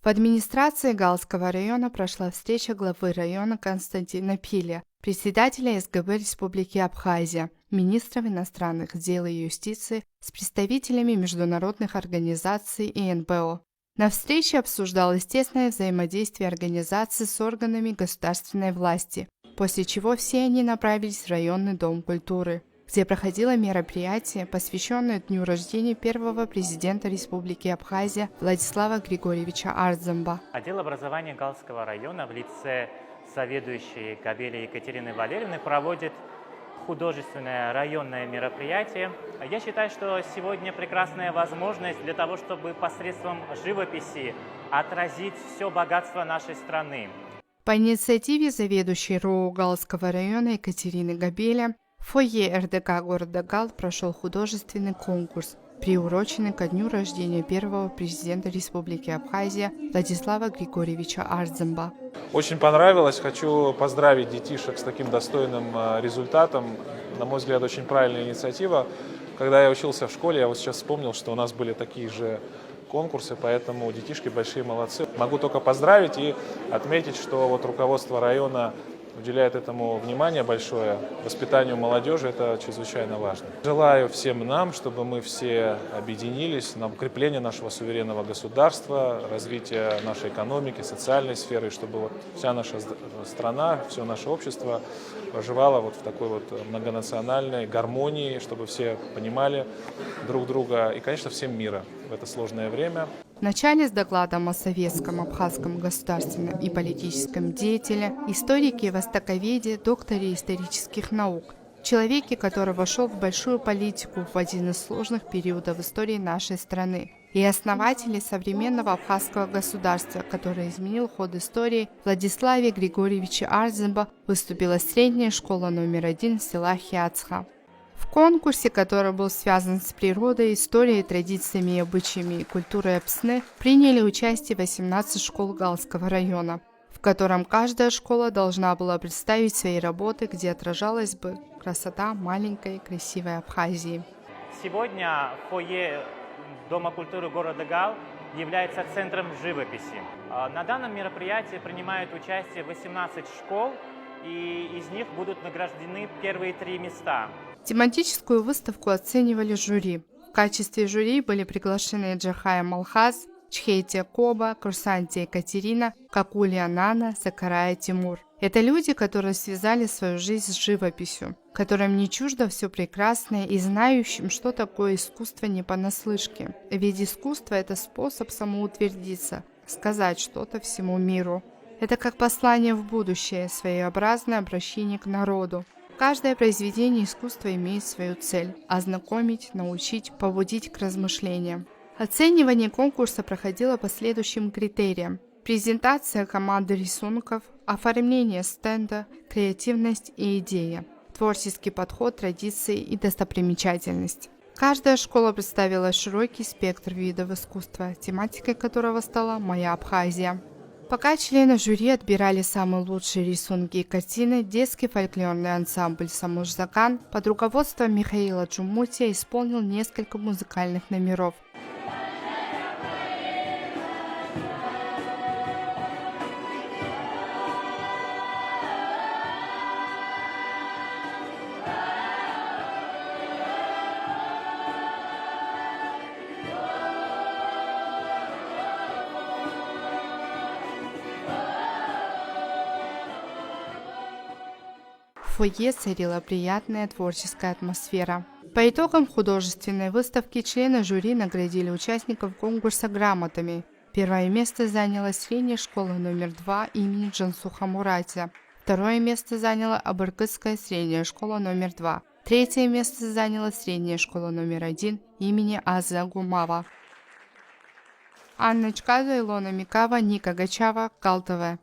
В администрации Галского района прошла встреча главы района Константина Пиля, председателя СГБ Республики Абхазия, министров иностранных дел и юстиции с представителями международных организаций и НПО. На встрече обсуждалось тесное взаимодействие организаций с органами государственной власти, после чего все они направились в районный дом культуры, где проходило мероприятие, посвященное дню рождения первого президента Республики Абхазия Владислава Григорьевича Ардзамба. Отдел образования Галского района в лице заведующей Габели Екатерины Валерьевны проводит художественное районное мероприятие. Я считаю, что сегодня прекрасная возможность для того, чтобы посредством живописи отразить все богатство нашей страны. По инициативе заведующей РОУ Галского района Екатерины Габеля в фойе РДК города Гал прошел художественный конкурс, приуроченный ко дню рождения первого президента Республики Абхазия Владислава Григорьевича Ардзамба. Очень понравилось. Хочу поздравить детишек с таким достойным результатом. На мой взгляд, очень правильная инициатива. Когда я учился в школе, я вот сейчас вспомнил, что у нас были такие же конкурсы, поэтому детишки большие молодцы. Могу только поздравить и отметить, что вот руководство района уделяет этому внимание большое. Воспитанию молодежи это чрезвычайно важно. Желаю всем нам, чтобы мы все объединились на укрепление нашего суверенного государства, развитие нашей экономики, социальной сферы, чтобы вот вся наша страна, все наше общество проживало вот в такой вот многонациональной гармонии, чтобы все понимали друг друга и, конечно, всем мира в это сложное время. В начале с докладом о советском абхазском государственном и политическом деятеле, историке и востоковеде, докторе исторических наук, человеке, который вошел в большую политику в один из сложных периодов истории нашей страны, и основателе современного абхазского государства, который изменил ход истории, Владиславе Григорьевиче Ардзамба выступила средняя школа номер 1 села Хиацха. В конкурсе, который был связан с природой, историей, традициями, обычаями и культурой Апсны, приняли участие 18 школ Галского района, в котором каждая школа должна была представить свои работы, где отражалась бы красота маленькой красивой Абхазии. Сегодня фойе Дома культуры города Гал является центром живописи. На данном мероприятии принимают участие 18 школ, и из них будут награждены первые 3 места. Тематическую выставку оценивали жюри. В качестве жюри были приглашены Джахая Малхаз, Чхейтия Коба, Курсантия Екатерина, Какулия Нана, Закарая Тимур. Это люди, которые связали свою жизнь с живописью, которым не чуждо все прекрасное и знающим, что такое искусство не понаслышке. Ведь искусство – это способ самоутвердиться, сказать что-то всему миру. Это как послание в будущее, своеобразное обращение к народу. Каждое произведение искусства имеет свою цель – ознакомить, научить, побудить к размышлениям. Оценивание конкурса проходило по следующим критериям: презентация команды рисунков, оформление стенда, креативность и идея, творческий подход, традиции и достопримечательность. Каждая школа представила широкий спектр видов искусства, тематикой которого стала «Моя Абхазия». Пока члены жюри отбирали самые лучшие рисунки и картины, детский фольклорный ансамбль «Самужзакан» под руководством Михаила Джумутия исполнил несколько музыкальных номеров. В фойе царила приятная творческая атмосфера. По итогам художественной выставки члены жюри наградили участников конкурса грамотами. Первое место заняла средняя школа номер 2 имени Джансуха Муратия. Второе место заняла Абыркытская средняя школа номер 2. Третье место заняла средняя школа номер 1 имени Аза Гумава. Анна Чкадо, Илона Микава, Ника Гачава, Гал ТВ.